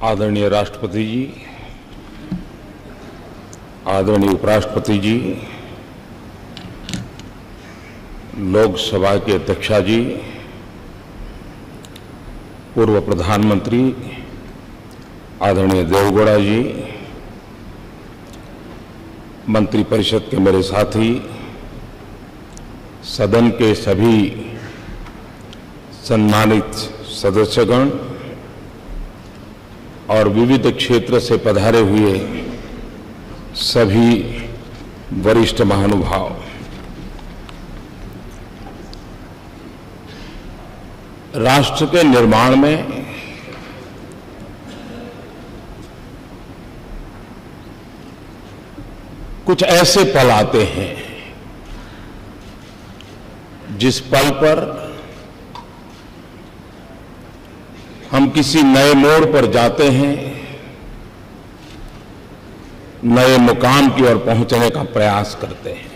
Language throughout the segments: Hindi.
आदरणीय राष्ट्रपति जी, आदरणीय उपराष्ट्रपति जी, लोकसभा के अध्यक्षा जी, पूर्व प्रधानमंत्री आदरणीय देवेगौड़ा जी, मंत्रिपरिषद के मेरे साथी, सदन के सभी सम्मानित सदस्यगण और विविध क्षेत्र से पधारे हुए सभी वरिष्ठ महानुभाव, राष्ट्र के निर्माण में कुछ ऐसे पल आते हैं जिस पल पर हम किसी नए मोड़ पर जाते हैं, नए मुकाम की ओर पहुंचने का प्रयास करते हैं।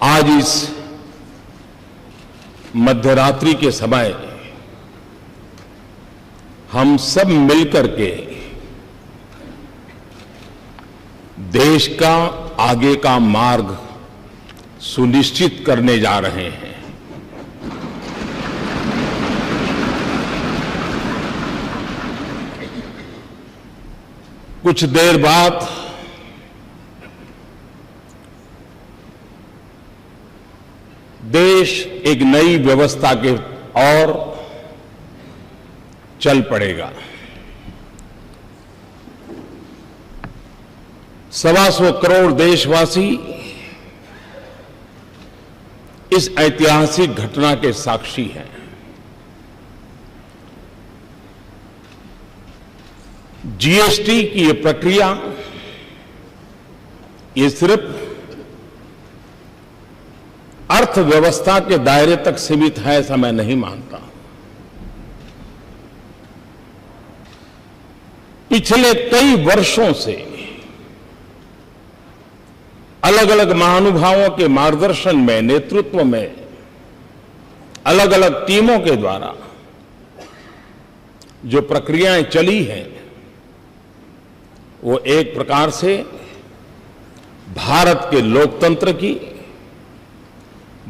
आज इस मध्यरात्रि के समय हम सब मिलकर के देश का आगे का मार्ग सुनिश्चित करने जा रहे हैं। कुछ देर बाद देश एक नई व्यवस्था के ओर चल पड़ेगा। 125 करोड़ देशवासी इस ऐतिहासिक घटना के साक्षी हैं। जीएसटी की ये प्रक्रिया ये सिर्फ अर्थव्यवस्था के दायरे तक सीमित है, ऐसा मैं नहीं मानता। पिछले कई वर्षों से अलग अलग महानुभावों के मार्गदर्शन में, नेतृत्व में, अलग अलग टीमों के द्वारा जो प्रक्रियाएं चली हैं, वो एक प्रकार से भारत के लोकतंत्र की,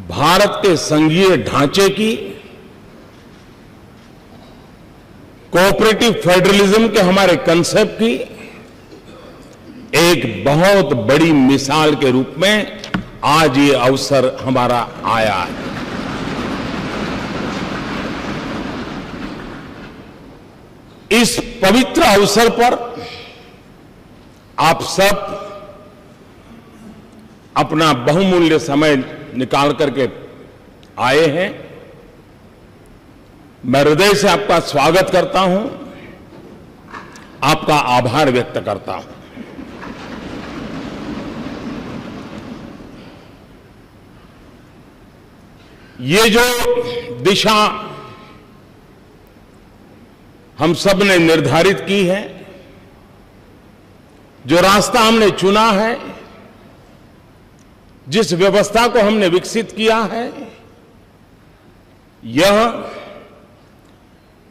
भारत के संघीय ढांचे की, कोऑपरेटिव फेडरलिज्म के हमारे कंसेप्ट की एक बहुत बड़ी मिसाल के रूप में आज ये अवसर हमारा आया है। इस पवित्र अवसर पर आप सब अपना बहुमूल्य समय निकाल करके आए हैं। मैं हृदय से आपका स्वागत करता हूं, आपका आभार व्यक्त करता हूं। ये जो दिशा हम सब ने निर्धारित की है, जो रास्ता हमने चुना है, जिस व्यवस्था को हमने विकसित किया है, यह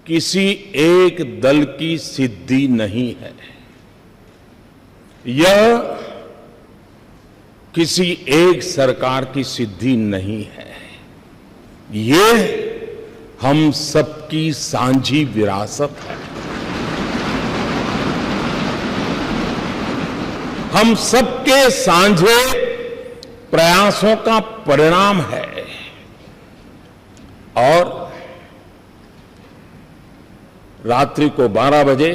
किसी एक दल की सिद्धि नहीं है। यह किसी एक सरकार की सिद्धि नहीं है। ये हम सबकी साझी विरासत है। हम सबके साझे प्रयासों का परिणाम है। और रात्रि को 12 बजे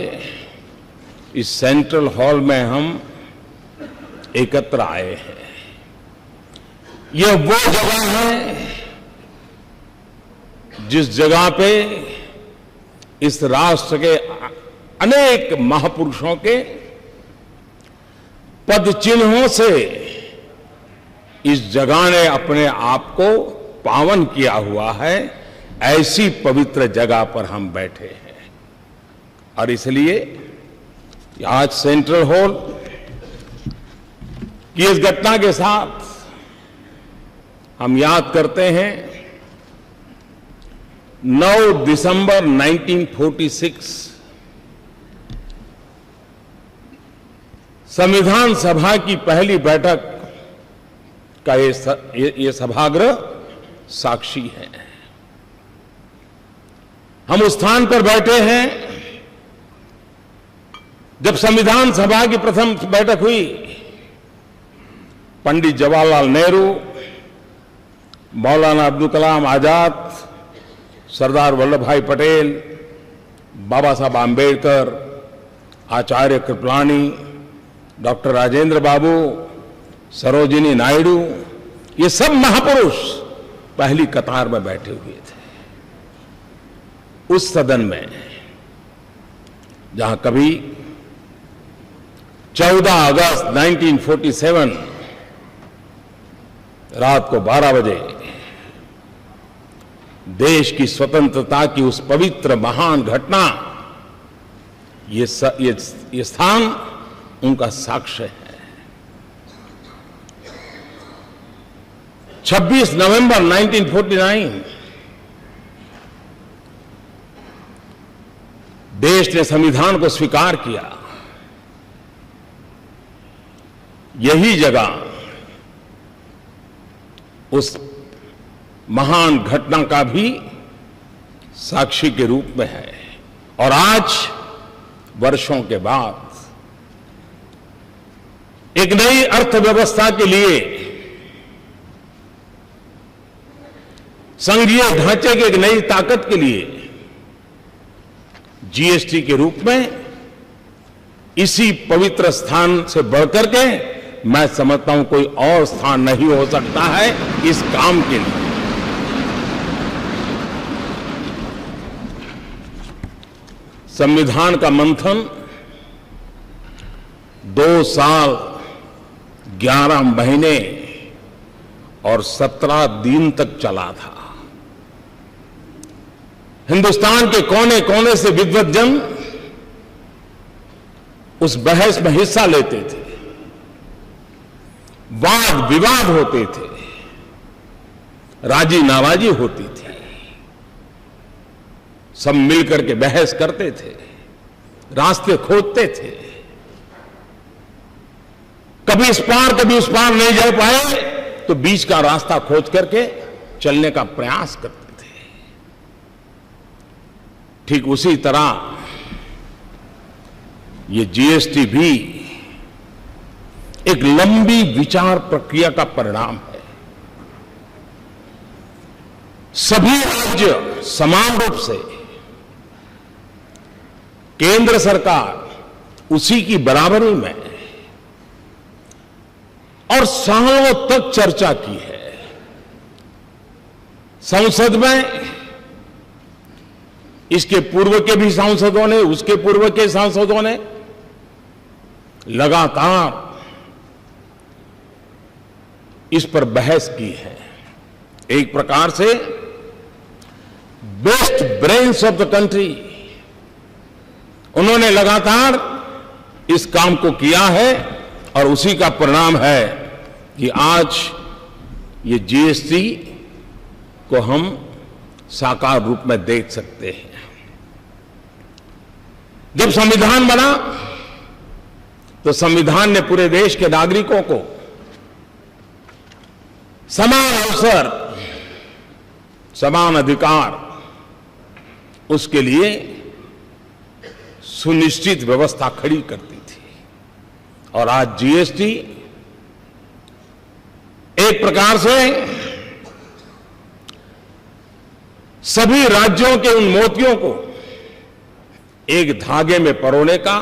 इस सेंट्रल हॉल में हम एकत्र आए हैं। यह वो जगह है जिस जगह पे इस राष्ट्र के अनेक महापुरुषों के पद चिन्हों से इस जगह ने अपने आप को पावन किया हुआ है। ऐसी पवित्र जगह पर हम बैठे हैं और इसलिए आज सेंट्रल हॉल की इस घटना के साथ हम याद करते हैं 9 दिसंबर 1946 संविधान सभा की पहली बैठक का ये सभागृह साक्षी है। हम उस स्थान पर बैठे हैं जब संविधान सभा की प्रथम बैठक हुई। पंडित जवाहरलाल नेहरू, मौलाना अब्दुल कलाम आजाद, सरदार वल्लभ भाई पटेल, बाबा साहब आम्बेडकर, आचार्य कृपलानी, डॉक्टर राजेंद्र बाबू, सरोजिनी नायडू, ये सब महापुरुष पहली कतार में बैठे हुए थे उस सदन में, जहां कभी 14 अगस्त 1947 रात को 12 बजे देश की स्वतंत्रता की उस पवित्र महान घटना, ये स्थान उनका साक्ष्य है। 26 नवंबर 1949 देश ने संविधान को स्वीकार किया। यही जगह उस महान घटना का भी साक्षी के रूप में है। और आज वर्षों के बाद एक नई अर्थव्यवस्था के लिए, संघीय ढांचे की एक नई ताकत के लिए जीएसटी के रूप में इसी पवित्र स्थान से बढ़कर के मैं समझता हूं कोई और स्थान नहीं हो सकता है इस काम के लिए। संविधान का मंथन 2 साल 11 महीने और 17 दिन तक चला था। हिंदुस्तान के कोने कोने से विद्वद्जन उस बहस में हिस्सा लेते थे, वाद विवाद होते थे, राजी नाराजी होती थी, सब मिलकर के बहस करते थे, रास्ते खोजते थे। कभी इस पार कभी उस पार नहीं जा पाए तो बीच का रास्ता खोज करके चलने का प्रयास करते थे। ठीक उसी तरह ये जीएसटी भी एक लंबी विचार प्रक्रिया का परिणाम है। सभी राज्य समान रूप से, केंद्र सरकार उसी की बराबरी में और सालों तक चर्चा की है। संसद में इसके पूर्व के भी सांसदों ने, उसके पूर्व के सांसदों ने लगातार इस पर बहस की है। एक प्रकार से best brains of the country उन्होंने लगातार इस काम को किया है और उसी का परिणाम है कि आज ये जीएसटी को हम साकार रूप में देख सकते हैं। जब संविधान बना तो संविधान ने पूरे देश के नागरिकों को समान अवसर, समान अधिकार, उसके लिए सुनिश्चित व्यवस्था खड़ी करती थी। और आज जीएसटी एक प्रकार से सभी राज्यों के उन मोतियों को एक धागे में परोने का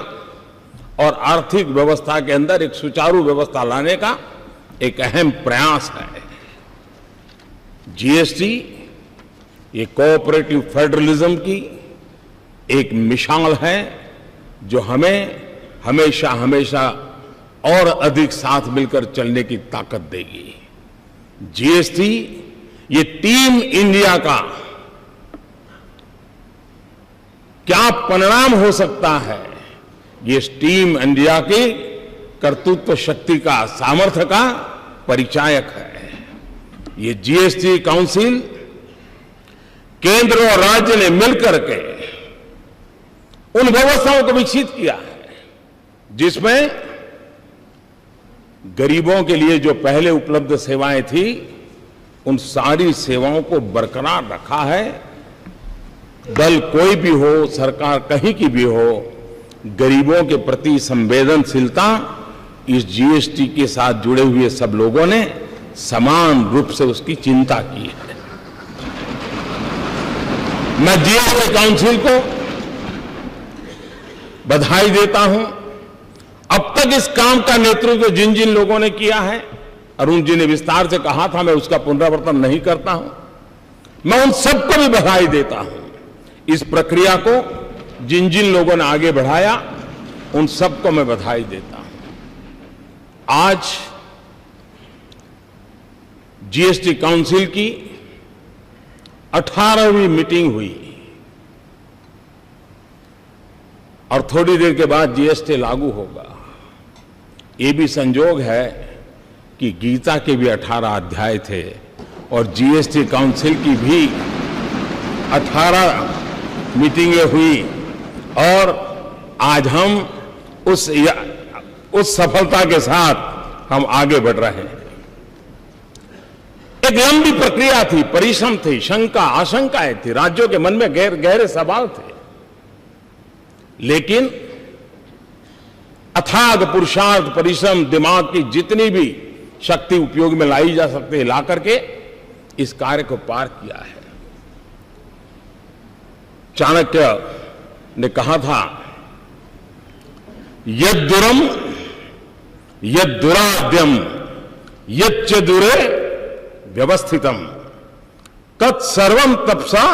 और आर्थिक व्यवस्था के अंदर एक सुचारू व्यवस्था लाने का एक अहम प्रयास है। जीएसटी ये कोऑपरेटिव फेडरलिज्म की एक मिसाल है जो हमें हमेशा हमेशा और अधिक साथ मिलकर चलने की ताकत देगी। जीएसटी ये टीम इंडिया का क्या परिणाम हो सकता है, ये टीम इंडिया की कर्तृत्व शक्ति का, सामर्थ्य का परिचायक है। ये जीएसटी काउंसिल केंद्र और राज्य ने मिलकर के उन व्यवस्थाओं को विकसित किया है जिसमें गरीबों के लिए जो पहले उपलब्ध सेवाएं थी उन सारी सेवाओं को बरकरार रखा है। दल कोई भी हो, सरकार कहीं की भी हो, गरीबों के प्रति संवेदनशीलता इस जीएसटी के साथ जुड़े हुए सब लोगों ने समान रूप से उसकी चिंता की है। मैं जीएसटी काउंसिल को बधाई देता हूं। अब तक इस काम का नेतृत्व जिन जिन लोगों ने किया है, अरुण जी ने विस्तार से कहा था, मैं उसका पुनरावर्तन नहीं करता हूं। मैं उन सबको भी बधाई देता हूं। इस प्रक्रिया को जिन जिन लोगों ने आगे बढ़ाया उन सबको मैं बधाई देता हूं। आज जीएसटी काउंसिल की 18वीं मीटिंग हुई और थोड़ी देर के बाद जीएसटी लागू होगा। ये भी संयोग है कि गीता के भी 18 अध्याय थे और जीएसटी काउंसिल की भी 18 मीटिंगें हुई और आज हम उस सफलता के साथ हम आगे बढ़ रहे हैं। एक लंबी प्रक्रिया थी, परिश्रम थी, शंका आशंकाएं थी, राज्यों के मन में गहरे सवाल थे, लेकिन अथाग पुरुषार्थ, परिश्रम, दिमाग की जितनी भी शक्ति उपयोग में लाई जा सकती है ला करके इस कार्य को पार किया है। चाणक्य ने कहा था, यद्दुरम यद्दुराद्यम यच्च दुरे व्यवस्थितम तत्सर्वम तपसा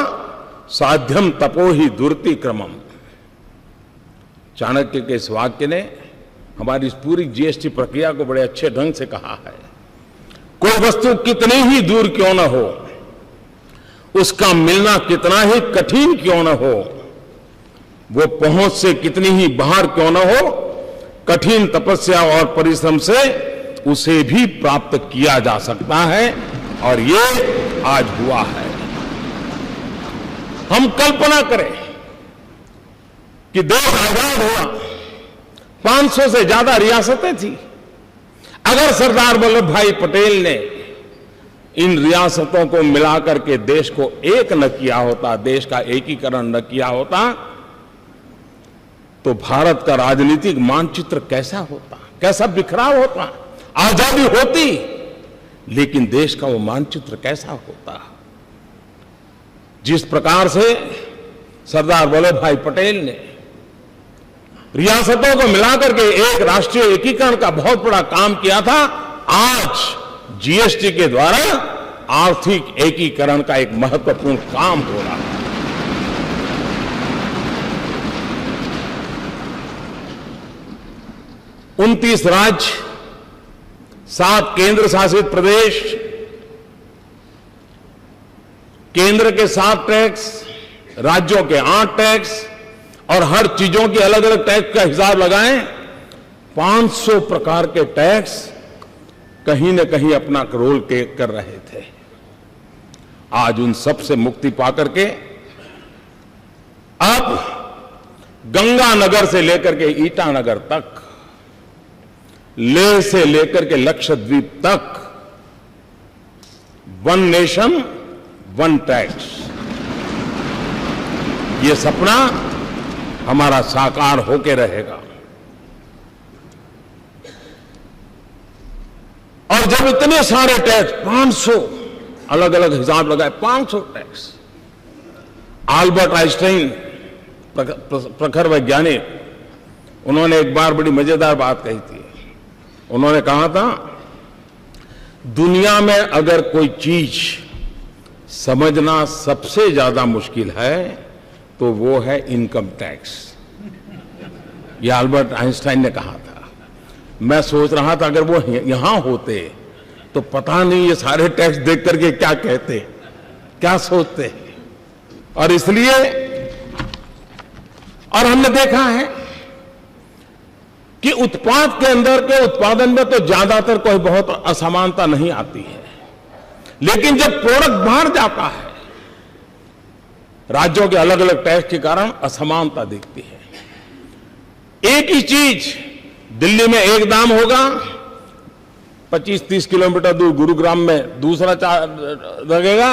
साध्यम तपो ही दुर्ति क्रमम। चाणक्य के इस वाक्य ने हमारी इस पूरी जीएसटी प्रक्रिया को बड़े अच्छे ढंग से कहा है। कोई वस्तु कितनी ही दूर क्यों न हो, उसका मिलना कितना ही कठिन क्यों न हो, वो पहुंच से कितनी ही बाहर क्यों न हो, कठिन तपस्या और परिश्रम से उसे भी प्राप्त किया जा सकता है और ये आज हुआ है। हम कल्पना करें कि देश आजाद हुआ, 500 से ज्यादा रियासतें थी। अगर सरदार वल्लभ भाई पटेल ने इन रियासतों को मिलाकर के देश को एक न किया होता, देश का एकीकरण न किया होता, तो भारत का राजनीतिक मानचित्र कैसा होता, कैसा बिखराव होता। आजादी होती लेकिन देश का वो मानचित्र कैसा होता। जिस प्रकार से सरदार वल्लभ भाई पटेल ने रियासतों को मिलाकर के एक राष्ट्रीय एकीकरण का बहुत बड़ा काम किया था, आज जीएसटी के द्वारा आर्थिक एकीकरण का एक महत्वपूर्ण काम हो रहा है। उनतीस राज्य, 7 केंद्र शासित प्रदेश, केंद्र के 7 टैक्स, राज्यों के 8 टैक्स और हर चीजों की अलग अलग टैक्स का हिसाब लगाएं, 500 प्रकार के टैक्स कहीं न कहीं अपना रोल कर रहे थे। आज उन सब से मुक्ति पाकर के अब गंगानगर से लेकर के ईटानगर तक, लेह से लेकर के लक्षद्वीप तक, वन नेशन वन टैक्स, ये सपना हमारा साकार होके रहेगा। और जब इतने सारे टैक्स, 500 अलग अलग हिसाब लगाए, 500 टैक्स। आल्बर्ट आइंस्टाइन प्रखर वैज्ञानिक, उन्होंने एक बार बड़ी मजेदार बात कही थी। उन्होंने कहा था, दुनिया में अगर कोई चीज समझना सबसे ज्यादा मुश्किल है तो वो है इनकम टैक्स। ये अल्बर्ट आइंस्टाइन ने कहा था। मैं सोच रहा था अगर वो यहां होते तो पता नहीं ये सारे टैक्स देख करके क्या कहते, क्या सोचते। और इसलिए, और हमने देखा है कि उत्पाद के अंदर के उत्पादन में तो ज्यादातर कोई बहुत असमानता नहीं आती है, लेकिन जब प्रोडक्ट बाहर जाता है राज्यों के अलग अलग टैक्स के कारण असमानता दिखती है। एक ही चीज दिल्ली में एक दाम होगा, 25-30 किलोमीटर दूर गुरुग्राम में दूसरा लगेगा,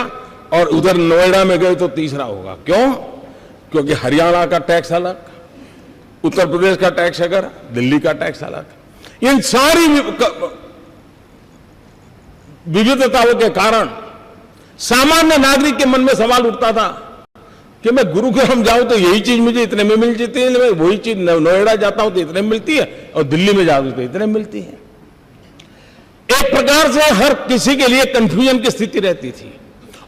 और उधर नोएडा में गए तो तीसरा होगा। क्यों? क्योंकि हरियाणा का टैक्स अलग, उत्तर प्रदेश का टैक्स अगर, दिल्ली का टैक्स अलग। इन सारी विविधताओं के कारण सामान्य नागरिक के मन में सवाल उठता था कि मैं गुरुग्राम जाऊं तो यही चीज मुझे इतने में मिल जाती है, मैं वही चीज नोएडा जाता हूं तो इतने में मिलती है, और दिल्ली में जाता हूं तो इतने में मिलती है। एक प्रकार से हर किसी के लिए कंफ्यूजन की स्थिति रहती थी,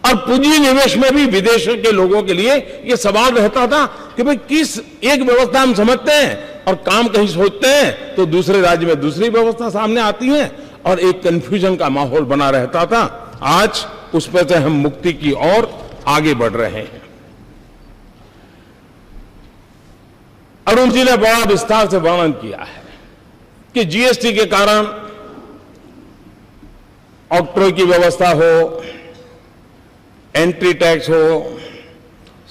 और पूंजी निवेश में भी विदेशों के लोगों के लिए यह सवाल रहता था कि भाई किस एक व्यवस्था हम समझते हैं और काम कहीं सोचते हैं तो दूसरे राज्य में दूसरी व्यवस्था सामने आती है, और एक कंफ्यूजन का माहौल बना रहता था। आज उस पर से हम मुक्ति की ओर आगे बढ़ रहे हैं। अरुण जी ने बड़ा विस्तार से वर्णन किया है कि जीएसटी के कारण ऑक्ट्रोय की व्यवस्था हो, एंट्री टैक्स हो,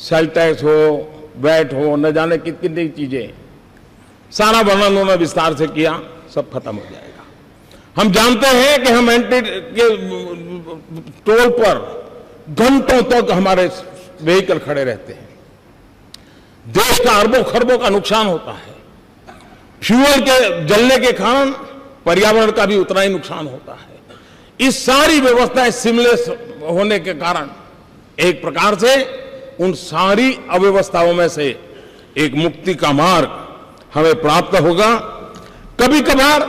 सेल टैक्स हो, वैट हो, न जाने कितनी चीजें, सारा वर्णन उन्होंने विस्तार से किया, सब खत्म हो जाएगा। हम जानते हैं कि हम एंट्री के टोल पर घंटों तक हमारे व्हीकल खड़े रहते हैं, देश का अरबों खरबों का नुकसान होता है। फ्यूल के जलने के कारण पर्यावरण का भी उतना ही नुकसान होता है। इस सारी व्यवस्थाएं सिमलेस होने के कारण एक प्रकार से उन सारी अव्यवस्थाओं में से एक मुक्ति का मार्ग हमें प्राप्त होगा। कभी कभार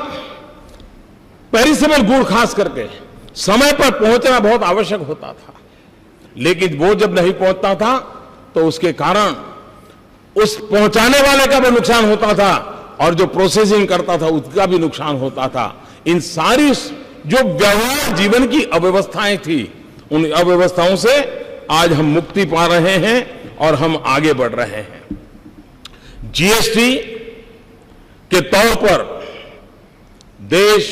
पेरिसेबल गुड खास करके समय पर पहुंचना बहुत आवश्यक होता था, लेकिन वो जब नहीं पहुंचता था तो उसके कारण उस पहुंचाने वाले का भी नुकसान होता था, और जो प्रोसेसिंग करता था उसका भी नुकसान होता था। इन सारी जो व्यवहार जीवन की अव्यवस्थाएं थी, उन अव्यवस्थाओं से आज हम मुक्ति पा रहे हैं और हम आगे बढ़ रहे हैं। जीएसटी के तौर पर देश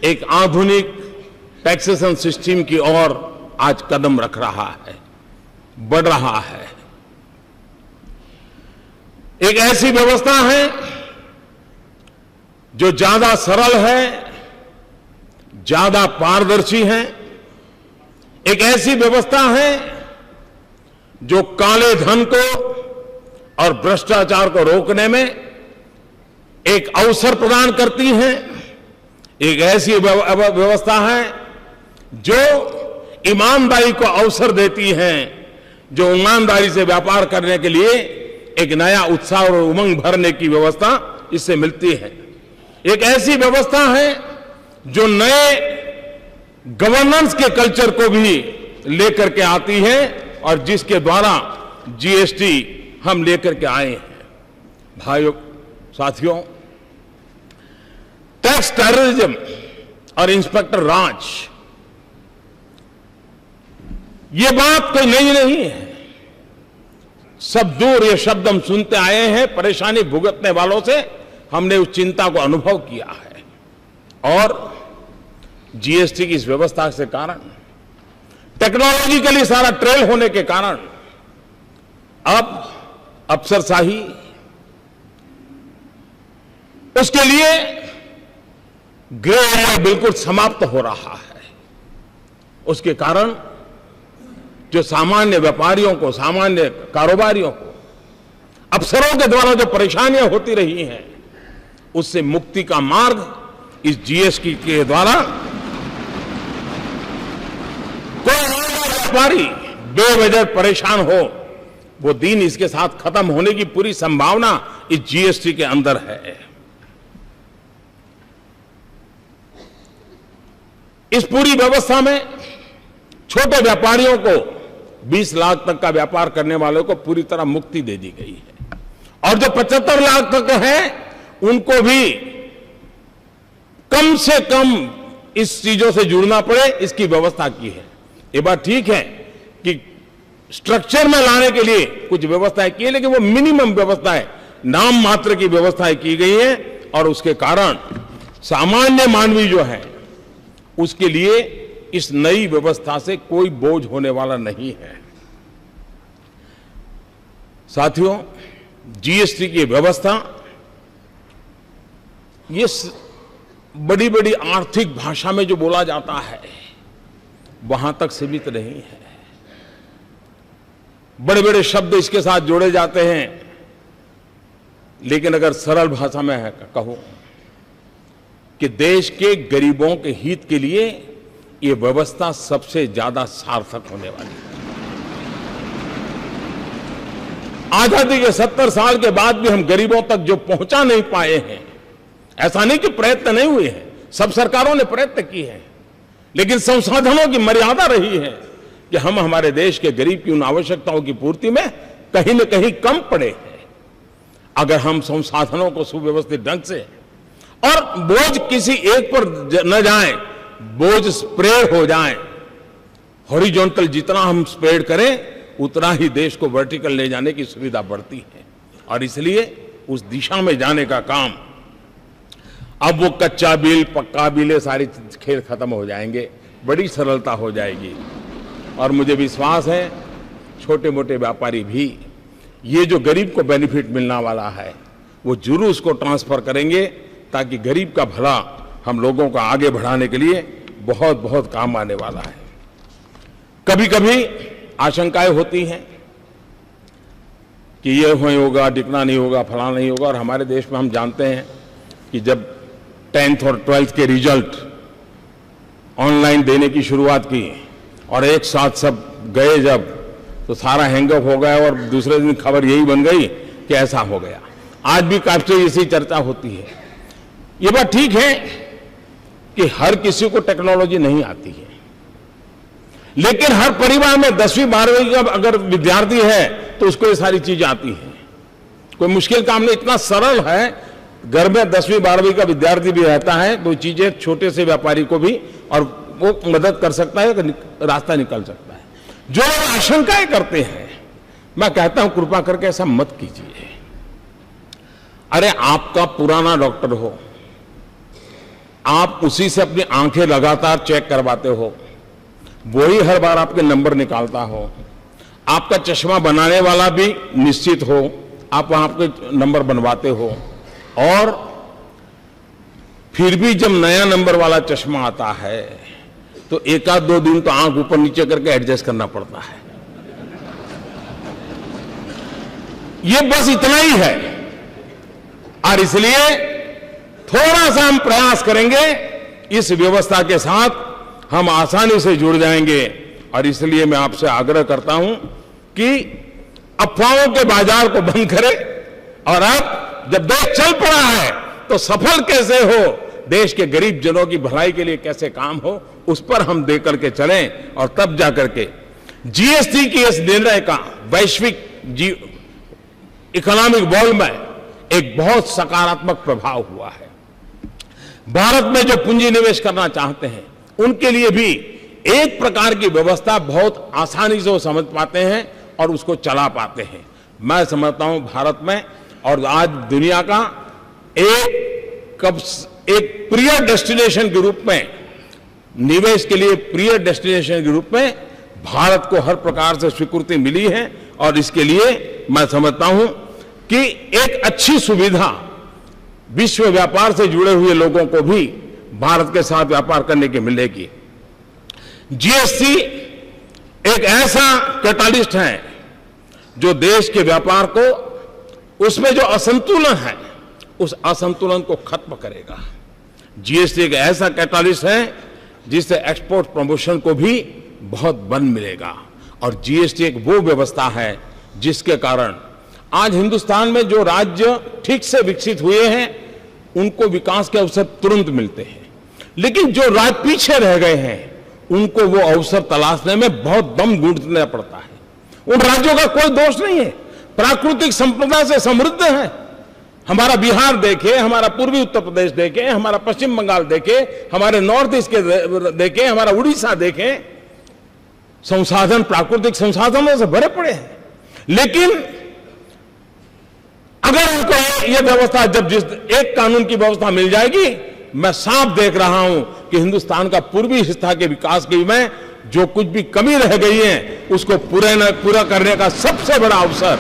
एक आधुनिक टैक्सेशन सिस्टम की ओर आज कदम रख रहा है, बढ़ रहा है। एक ऐसी व्यवस्था है जो ज्यादा सरल है, ज्यादा पारदर्शी है। एक ऐसी व्यवस्था है जो काले धन को और भ्रष्टाचार को रोकने में एक अवसर प्रदान करती है। एक ऐसी व्यवस्था है जो ईमानदारी को अवसर देती है, जो ईमानदारी से व्यापार करने के लिए एक नया उत्साह और उमंग भरने की व्यवस्था इससे मिलती है। एक ऐसी व्यवस्था है जो नए गवर्नेंस के कल्चर को भी लेकर के आती है, और जिसके द्वारा जीएसटी हम लेकर के आए हैं। भाइयों साथियों, टैक्स टेररिज्म और इंस्पेक्टर राज, ये बात कोई नई नहीं है। सब दूर ये शब्द हम सुनते आए हैं। परेशानी भुगतने वालों से हमने उस चिंता को अनुभव किया है, और जीएसटी की इस व्यवस्था के कारण, टेक्नोलॉजिकली सारा ट्रेल होने के कारण अब अफसरशाही, उसके लिए ग्रे एरिया बिल्कुल समाप्त हो रहा है। उसके कारण जो सामान्य व्यापारियों को, सामान्य कारोबारियों को, अफसरों के द्वारा जो परेशानियां होती रही हैं, उससे मुक्ति का मार्ग इस जीएसटी के द्वारा कोई व्यापारी बेवजह परेशान हो, वो दिन इसके साथ खत्म होने की पूरी संभावना इस जीएसटी के अंदर है। इस पूरी व्यवस्था में छोटे व्यापारियों को 20 लाख तक का व्यापार करने वालों को पूरी तरह मुक्ति दे दी गई है, और जो 75 लाख तक है उनको भी कम से कम इस चीजों से जुड़ना पड़े, इसकी व्यवस्था की है। ये बात ठीक है कि स्ट्रक्चर में लाने के लिए कुछ व्यवस्थाएं की है, लेकिन वो मिनिमम व्यवस्था है, नाम मात्र की व्यवस्थाएं की गई है, और उसके कारण सामान्य मानवी जो है उसके लिए इस नई व्यवस्था से कोई बोझ होने वाला नहीं है। साथियों, जीएसटी की व्यवस्था ये बड़ी बड़ी आर्थिक भाषा में जो बोला जाता है वहां तक सीमित नहीं है। बड़े बड़े शब्द इसके साथ जोड़े जाते हैं, लेकिन अगर सरल भाषा में कहूं कि देश के गरीबों के हित के लिए ये व्यवस्था सबसे ज्यादा सार्थक होने वाली है। आजादी के 70 साल के बाद भी हम गरीबों तक जो पहुंचा नहीं पाए हैं, ऐसा नहीं कि प्रयत्न नहीं हुए हैं, सब सरकारों ने प्रयत्न किए हैं, लेकिन संसाधनों की मर्यादा रही है कि हम हमारे देश के गरीब की उन आवश्यकताओं की पूर्ति में कहीं न कहीं कम पड़े हैं। अगर हम संसाधनों को सुव्यवस्थित ढंग से, और बोझ किसी एक पर न जाए, बोझ स्प्रेड हो जाए, हॉरिजॉन्टल जितना हम स्प्रेड करें उतना ही देश को वर्टिकल ले जाने की सुविधा बढ़ती है। और इसलिए उस दिशा में जाने का काम, अब वो कच्चा बिल पक्का बिल सारी खेल खत्म हो जाएंगे, बड़ी सरलता हो जाएगी। और मुझे विश्वास है छोटे मोटे व्यापारी भी ये जो गरीब को बेनिफिट मिलने वाला है वो जरूर उसको ट्रांसफर करेंगे, ताकि गरीब का भला हम लोगों को आगे बढ़ाने के लिए बहुत बहुत काम आने वाला है। कभी कभी आशंकाएं होती हैं कि ये होगा, दिखना नहीं होगा, फलाना नहीं होगा। और हमारे देश में हम जानते हैं कि जब 10th और 12th के रिजल्ट ऑनलाइन देने की शुरुआत की और एक साथ सब गए जब, तो सारा हैंगअप हो गया और दूसरे दिन खबर यही बन गई कि ऐसा हो गया। आज भी काफी इसी चर्चा होती है। ये बात ठीक है कि हर किसी को टेक्नोलॉजी नहीं आती है, लेकिन हर परिवार में 10वीं 12वीं का अगर विद्यार्थी है तो उसको ये सारी चीजें आती हैं। कोई मुश्किल काम नहीं, इतना सरल है। घर में 10वीं 12वीं का विद्यार्थी भी रहता है तो चीजें छोटे से व्यापारी को भी, और वो मदद कर सकता है, रास्ता निकल सकता है। जो आशंकाएं करते हैं, मैं कहता हूं कृपा करके ऐसा मत कीजिए। अरे आपका पुराना डॉक्टर हो, आप उसी से अपनी आंखें लगातार चेक करवाते हो, वही हर बार आपके नंबर निकालता हो, आपका चश्मा बनाने वाला भी निश्चित हो, आप वहां आपके नंबर बनवाते हो, और फिर भी जब नया नंबर वाला चश्मा आता है तो 1-2 दिन तो आंख ऊपर नीचे करके एडजस्ट करना पड़ता है। ये बस इतना ही है। और इसलिए थोड़ा सा हम प्रयास करेंगे, इस व्यवस्था के साथ हम आसानी से जुड़ जाएंगे। और इसलिए मैं आपसे आग्रह करता हूं कि अफवाहों के बाजार को बंद करें, और अब जब देश चल पड़ा है तो सफल कैसे हो, देश के गरीब जनों की भलाई के लिए कैसे काम हो, उस पर हम दे करके चलें। और तब जाकर के जीएसटी की इस निर्णय का वैश्विक इकोनॉमिक वर्ल्ड में एक बहुत सकारात्मक प्रभाव हुआ है। भारत में जो पूंजी निवेश करना चाहते हैं उनके लिए भी एक प्रकार की व्यवस्था बहुत आसानी से वो समझ पाते हैं और उसको चला पाते हैं। मैं समझता हूं भारत में और आज दुनिया का एक प्रिय डेस्टिनेशन के रूप में, निवेश के लिए प्रिय डेस्टिनेशन के रूप में भारत को हर प्रकार से स्वीकृति मिली है। और इसके लिए मैं समझता हूं कि एक अच्छी सुविधा विश्व व्यापार से जुड़े हुए लोगों को भी भारत के साथ व्यापार करने की मिलेगी। जीएसटी एक ऐसा कैटालिस्ट है जो देश के व्यापार को, उसमें जो असंतुलन है उस असंतुलन को खत्म करेगा। जीएसटी एक ऐसा कैटालिस्ट है जिससे एक्सपोर्ट प्रमोशन को भी बहुत बल मिलेगा। और जीएसटी एक वो व्यवस्था है जिसके कारण आज हिंदुस्तान में जो राज्य ठीक से विकसित हुए हैं उनको विकास के अवसर तुरंत मिलते हैं, लेकिन जो राज्य पीछे रह गए हैं उनको वो अवसर तलाशने में बहुत दम घुटना पड़ता है। उन राज्यों का कोई दोष नहीं है, प्राकृतिक संपदा से समृद्ध है। हमारा बिहार देखे, हमारा पूर्वी उत्तर प्रदेश देखे, हमारा पश्चिम बंगाल देखे, हमारे नॉर्थ ईस्ट के देखे, हमारा उड़ीसा देखे, संसाधन प्राकृतिक संसाधनों से भरे पड़े हैं। लेकिन अगर उनको ये व्यवस्था, जब जिस एक कानून की व्यवस्था मिल जाएगी, मैं साफ देख रहा हूं कि हिंदुस्तान का पूर्वी हिस्सा के विकास की में जो कुछ भी कमी रह गई है उसको पूरा करने का सबसे बड़ा अवसर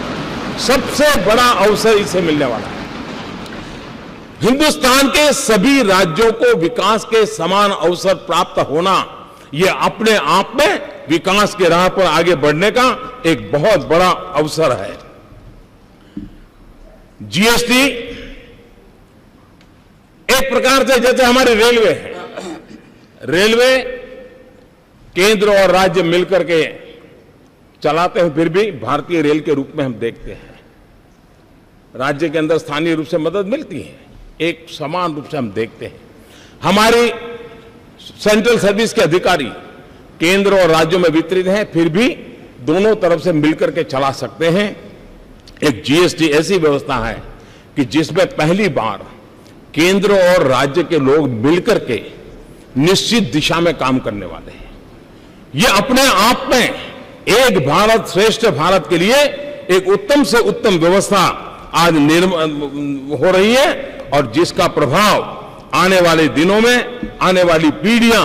सबसे बड़ा अवसर इसे मिलने वाला है। हिंदुस्तान के सभी राज्यों को विकास के समान अवसर प्राप्त होना, यह अपने आप में विकास के राह पर आगे बढ़ने का एक बहुत बड़ा अवसर है। जीएसटी एक प्रकार से जैसे हमारी रेलवे है, रेलवे केंद्र और राज्य मिलकर के चलाते हैं, फिर भी भारतीय रेल के रूप में हम देखते हैं। राज्य के अंदर स्थानीय रूप से मदद मिलती है, एक समान रूप से हम देखते हैं। हमारी सेंट्रल सर्विस के अधिकारी केंद्र और राज्यों में वितरित हैं, फिर भी दोनों तरफ से मिलकर के चला सकते हैं। एक जीएसटी ऐसी व्यवस्था है कि जिसमें पहली बार केंद्र और राज्य के लोग मिलकर के निश्चित दिशा में काम करने वाले हैं। यह अपने आप में एक भारत श्रेष्ठ भारत के लिए एक उत्तम से उत्तम व्यवस्था आज हो रही है, और जिसका प्रभाव आने वाले दिनों में आने वाली पीढ़ियां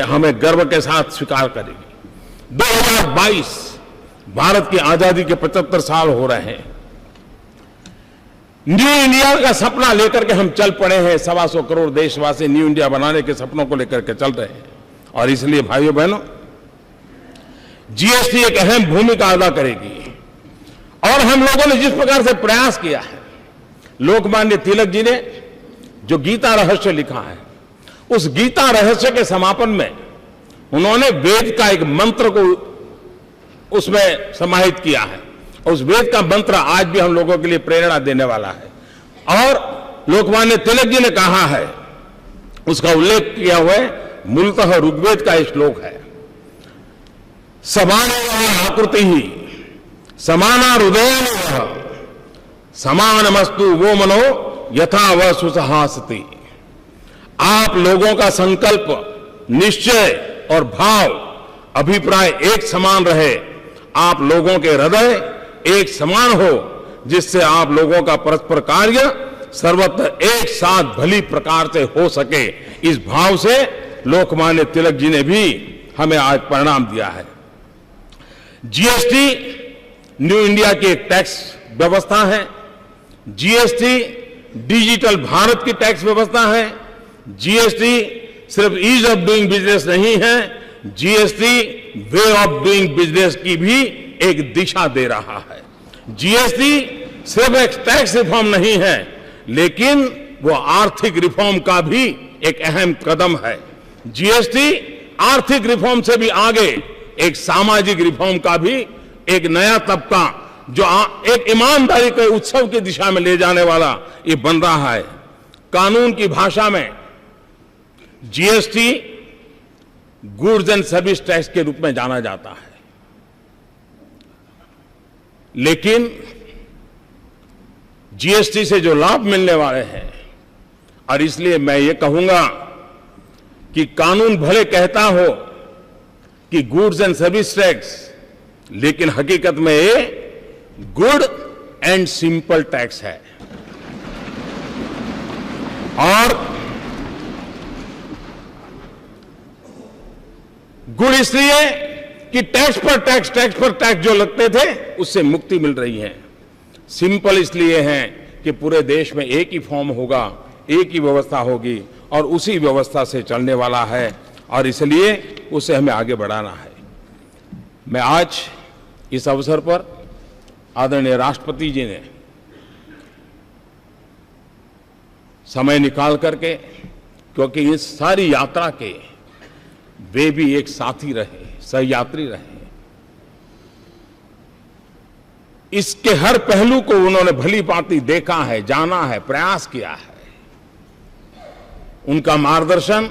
हमें गर्व के साथ स्वीकार करेगी। 2022 भारत की आजादी के 75 साल हो रहे हैं। न्यू इंडिया का सपना लेकर के हम चल पड़े हैं। 125 करोड़ देशवासी न्यू इंडिया बनाने के सपनों को लेकर के चल रहे हैं, और इसलिए भाइयों बहनों, जीएसटी एक अहम भूमिका अदा करेगी। और हम लोगों ने जिस प्रकार से प्रयास किया है, लोकमान्य तिलक जी ने जो गीता रहस्य लिखा है, उस गीता रहस्य के समापन में उन्होंने वेद का एक मंत्र को उसमें समाहित किया है। उस वेद का मंत्र आज भी हम लोगों के लिए प्रेरणा देने वाला है। और लोकमान्य तिलक जी ने कहा है, उसका उल्लेख किया हुआ है, मूलतः ऋग्वेद का एक श्लोक है, समान आकृति ही समाना हृदय समानमस्तु वो मनो यथा वह सुसहासति। आप लोगों का संकल्प, निश्चय और भाव, अभिप्राय एक समान रहे, आप लोगों के हृदय एक समान हो, जिससे आप लोगों का परस्पर कार्य सर्वत्र एक साथ भली प्रकार से हो सके। इस भाव से लोकमान्य तिलक जी ने भी हमें आज परिणाम दिया है। जीएसटी न्यू इंडिया की एक टैक्स व्यवस्था है। जीएसटी डिजिटल भारत की टैक्स व्यवस्था है। जीएसटी सिर्फ ईज ऑफ डूइंग बिजनेस नहीं है, GST way of doing business की भी एक दिशा दे रहा है। जीएसटी सिर्फ एक टैक्स रिफॉर्म नहीं है, लेकिन वो आर्थिक रिफॉर्म का भी एक अहम कदम है। जीएसटी आर्थिक रिफॉर्म से भी आगे एक सामाजिक रिफॉर्म का भी एक नया तबका, जो एक ईमानदारी के उत्सव की दिशा में ले जाने वाला ये बन रहा है। कानून की भाषा में GST goods and service tax के रूप में जाना जाता है, लेकिन जीएसटी से जो लाभ मिलने वाले हैं, और इसलिए मैं ये कहूंगा कि कानून भले कहता हो कि गुड्स एंड सर्विस टैक्स, लेकिन हकीकत में ये गुड एंड सिंपल टैक्स है। और गुड इसलिए कि टैक्स पर टैक्स जो लगते थे उससे मुक्ति मिल रही है। सिंपल इसलिए है कि पूरे देश में एक ही फॉर्म होगा, एक ही व्यवस्था होगी, और उसी व्यवस्था से चलने वाला है, और इसलिए उसे हमें आगे बढ़ाना है। मैं आज इस अवसर पर आदरणीय राष्ट्रपति जी ने समय निकाल करके, क्योंकि इस सारी यात्रा के वे भी एक साथी रहे, सहयात्री रहे, इसके हर पहलू को उन्होंने भली भांति देखा है, जाना है, प्रयास किया है। उनका मार्गदर्शन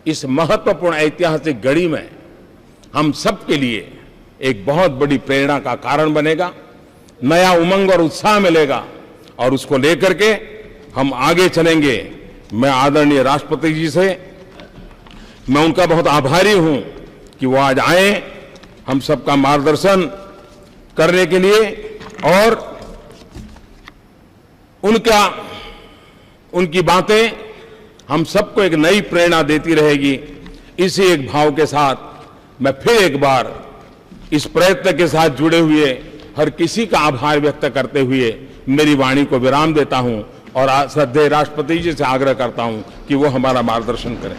इस महत्वपूर्ण ऐतिहासिक घड़ी में हम सबके लिए एक बहुत बड़ी प्रेरणा का कारण बनेगा, नया उमंग और उत्साह मिलेगा, और उसको लेकर के हम आगे चलेंगे। मैं आदरणीय राष्ट्रपति जी से मैं उनका बहुत आभारी हूं कि वो आज आए हम सबका मार्गदर्शन करने के लिए, और उनकी बातें हम सबको एक नई प्रेरणा देती रहेगी। इसी एक भाव के साथ मैं फिर एक बार इस प्रयत्न के साथ जुड़े हुए हर किसी का आभार व्यक्त करते हुए मेरी वाणी को विराम देता हूं और श्रद्धेय राष्ट्रपति जी से आग्रह करता हूं कि वो हमारा मार्गदर्शन करें।